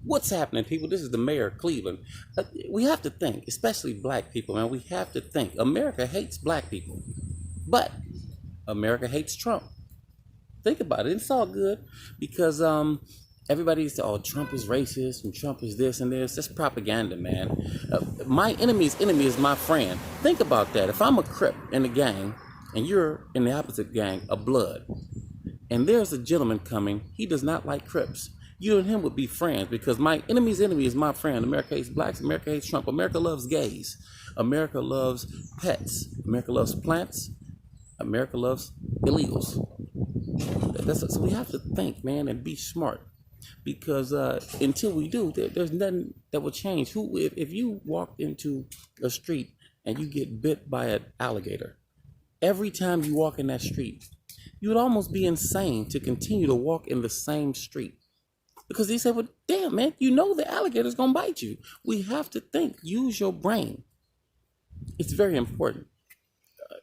What's happening, people? This is the mayor of Cleveland. We have to think, especially black people, man. We have to think. America hates black people, but America hates Trump. Think about it. It's all good because everybody used to, oh, Trump is racist and Trump is this and this. That's propaganda, man. My enemy's enemy is my friend. Think about that. If I'm a Crip in a gang and you're in the opposite gang, a Blood, and there's a gentleman coming, he does not like Crips. You and him would be friends because my enemy's enemy is my friend. America hates blacks. America hates Trump. America loves gays. America loves pets. America loves plants. America loves illegals. So we have to think, man, and be smart because until we do, there's nothing that will change. If you walk into a street and you get bit by an alligator, every time you walk in that street, you would almost be insane to continue to walk in the same street. Because they said, well, damn, man, you know the alligator's going to bite you. We have to think. Use your brain. It's very important.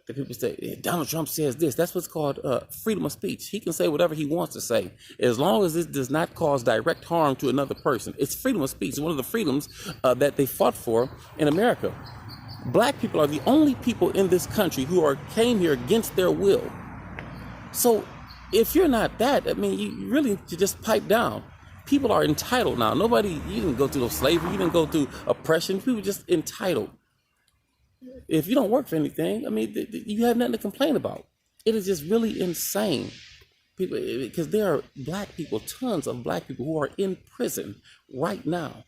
The people say, Donald Trump says this. That's what's called freedom of speech. He can say whatever he wants to say, as long as it does not cause direct harm to another person. It's freedom of speech. It's one of the freedoms that they fought for in America. Black people are the only people in this country who came here against their will. So if you're not that, I mean, you really should just pipe down. People are entitled now. You didn't go through no slavery. You didn't go through oppression. People are just entitled. If you don't work for anything, I mean, you have nothing to complain about. It is just really insane. People, because there are black people, tons of black people who are in prison right now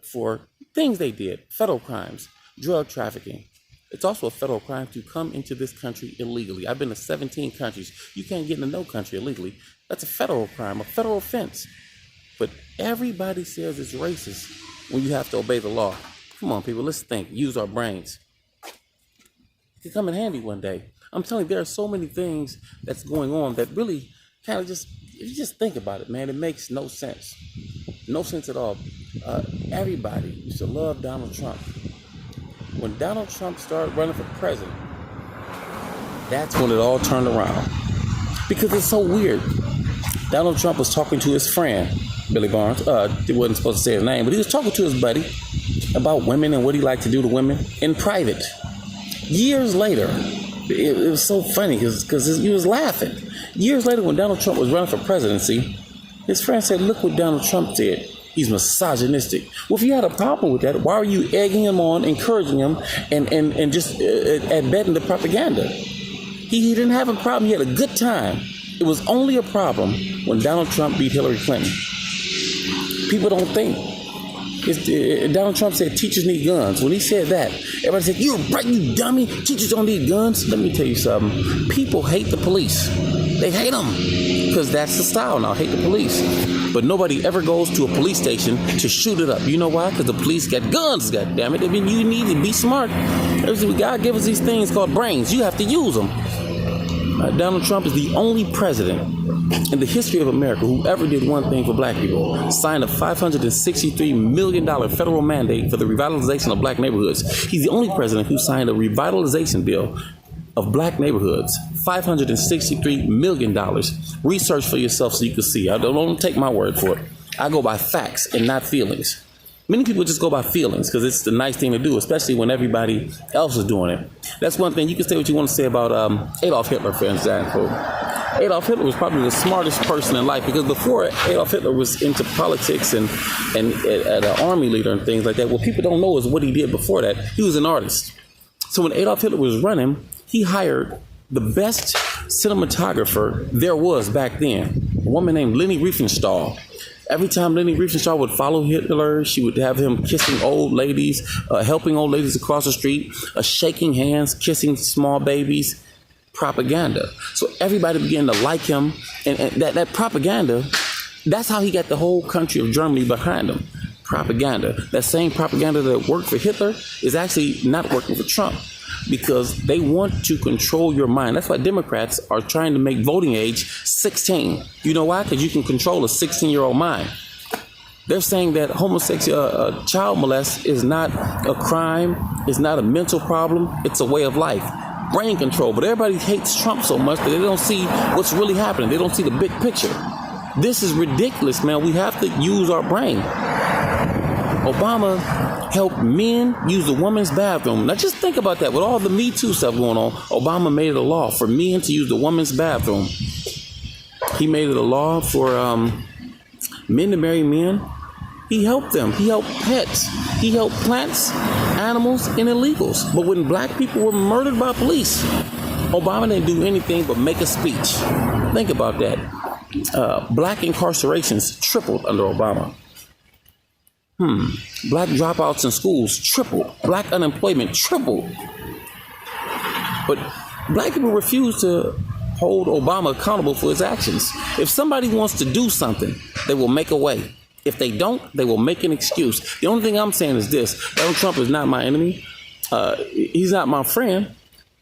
for things they did, federal crimes, drug trafficking. It's also a federal crime to come into this country illegally. I've been to 17 countries. You can't get into no country illegally. That's a federal crime, a federal offense. But everybody says it's racist when you have to obey the law. Come on, people, let's think. Use our brains. It could come in handy one day. I'm telling you, there are so many things that's going on that really kind of if you just think about it, man, it makes no sense. No sense at all. Everybody used to love Donald Trump. When Donald Trump started running for president, that's when it all turned around. Because it's so weird. Donald Trump was talking to his friend, Billy Barnes. He wasn't supposed to say his name, but he was talking to his buddy about women and what he liked to do to women in private. Years later, it was so funny because he was laughing. Years later, when Donald Trump was running for presidency, his friend said, look what Donald Trump did. He's misogynistic. Well, if you had a problem with that, why are you egging him on, encouraging him, and just abetting the propaganda? He didn't have a problem. He had a good time. It was only a problem when Donald Trump beat Hillary Clinton. People don't think. Donald Trump said teachers need guns. When he said that, everybody said, you're right, you dummy. Teachers don't need guns. Let me tell you something. People hate the police. They hate them because that's the style now, hate the police. But nobody ever goes to a police station to shoot it up. You know why? Because the police got guns, goddammit. I mean, you need to be smart. God give us these things called brains. You have to use them. Donald Trump is the only president in the history of America who ever did one thing for black people. Signed a $563 million federal mandate for the revitalization of black neighborhoods. He's the only president who signed a revitalization bill of black neighborhoods. $563 million. Research for yourself so you can see. I don't take my word for it. I go by facts and not feelings. Many people just go by feelings because it's the nice thing to do, especially when everybody else is doing it. That's one thing. You can say what you want to say about Adolf Hitler, for example. Adolf Hitler was probably the smartest person in life because before Adolf Hitler was into politics and an army leader and things like that, what people don't know is what he did before that. He was an artist. So when Adolf Hitler was running, he hired the best cinematographer there was back then, a woman named Leni Riefenstahl. Every time Leni Riefenstahl would follow Hitler, she would have him kissing old ladies, helping old ladies across the street, shaking hands, kissing small babies. Propaganda. So everybody began to like him. And that propaganda, that's how he got the whole country of Germany behind him. Propaganda. That same propaganda that worked for Hitler is actually not working for Trump because they want to control your mind. That's why Democrats are trying to make voting age 16. You know why? Because you can control a 16-year-old mind. They're saying that homosexual child molest is not a crime, it's not a mental problem, it's a way of life. Brain control. But everybody hates Trump so much that they don't see what's really happening. They don't see the big picture. This is ridiculous, man. We have to use our brain. Obama helped men use the woman's bathroom. Now just think about that. With all the Me Too stuff going on, Obama made it a law for men to use the woman's bathroom. He made it a law for men to marry men. He helped them. He helped pets. He helped plants, animals, and illegals. But when black people were murdered by police, Obama didn't do anything but make a speech. Think about that. Black incarcerations tripled under Obama. Black dropouts in schools tripled. Black unemployment tripled. But black people refuse to hold Obama accountable for his actions. If somebody wants to do something, they will make a way. If they don't, they will make an excuse. The only thing I'm saying is this. Donald Trump is not my enemy. He's not my friend.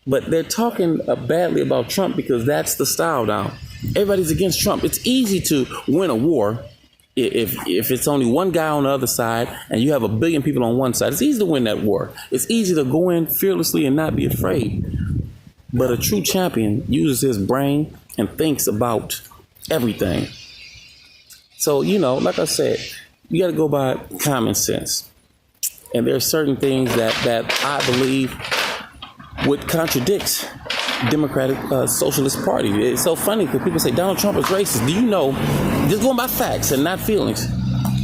But they're talking badly about Trump because that's the style now. Everybody's against Trump. It's easy to win a war if it's only one guy on the other side and you have a billion people on one side. It's easy to win that war. It's easy to go in fearlessly and not be afraid. But a true champion uses his brain and thinks about everything. So, like I said, you got to go by common sense. And there are certain things that I believe would contradict Democratic Socialist Party. It's so funny because people say Donald Trump is racist. Do you know, just going by facts and not feelings,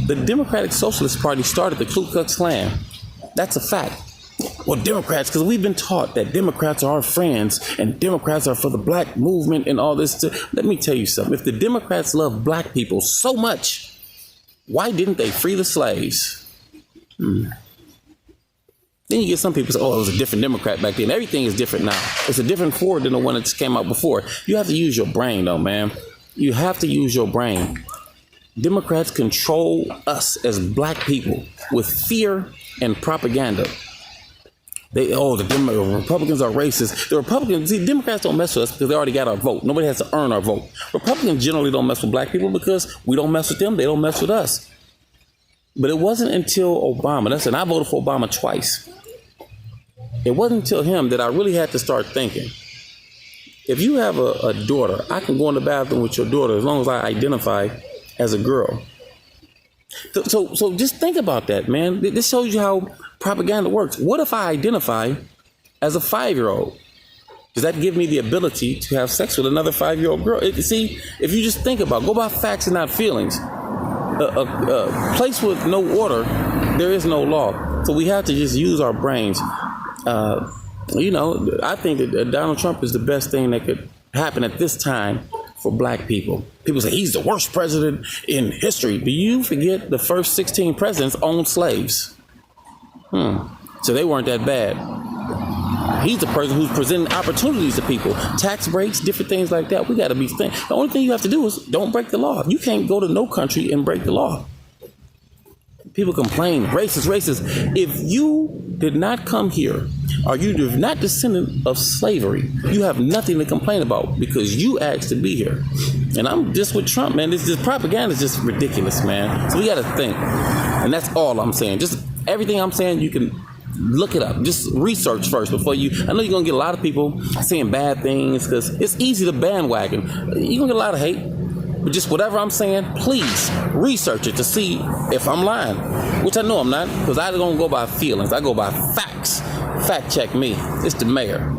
the Democratic Socialist Party started the Ku Klux Klan. That's a fact. Well, Democrats, because we've been taught that Democrats are our friends and Democrats are for the black movement and all this. Let me tell you something. If the Democrats love black people so much, why didn't they free the slaves? Then you get some people say, oh, it was a different Democrat back then. Everything is different now. It's a different Ford than the one that came out before. You have to use your brain, though, man. You have to use your brain. Democrats control us as black people with fear and propaganda. The Republicans are racist. The Republicans, Democrats don't mess with us because they already got our vote. Nobody has to earn our vote. Republicans generally don't mess with black people because we don't mess with them. They don't mess with us. But it wasn't until Obama, and I voted for Obama twice. It wasn't until him that I really had to start thinking. If you have a daughter, I can go in the bathroom with your daughter as long as I identify as a girl. So just think about that, man. This shows you how propaganda works. What if I identify as a 5-year-old? Does that give me the ability to have sex with another 5-year-old girl? See, if you just think about it, go by facts and not feelings. A place with no order, there is no law. So we have to just use our brains. I think that Donald Trump is the best thing that could happen at this time for black people. People say he's the worst president in history. Do you forget the first 16 presidents owned slaves? So they weren't that bad. He's the person who's presenting opportunities to people. Tax breaks, different things like that. We got to be thinking. The only thing you have to do is don't break the law. You can't go to no country and break the law. People complain, racist. If you did not come here, or you are not descendant of slavery, you have nothing to complain about because you asked to be here. And I'm just with Trump, man. This propaganda is just ridiculous, man. So we got to think. And that's all I'm saying. Just everything I'm saying, you can look it up. Just research first before you. I know you're going to get a lot of people saying bad things because it's easy to bandwagon. You're going to get a lot of hate. But just whatever I'm saying, please research it to see if I'm lying, which I know I'm not because I don't go by feelings. I go by facts. Fact check me. It's the mayor.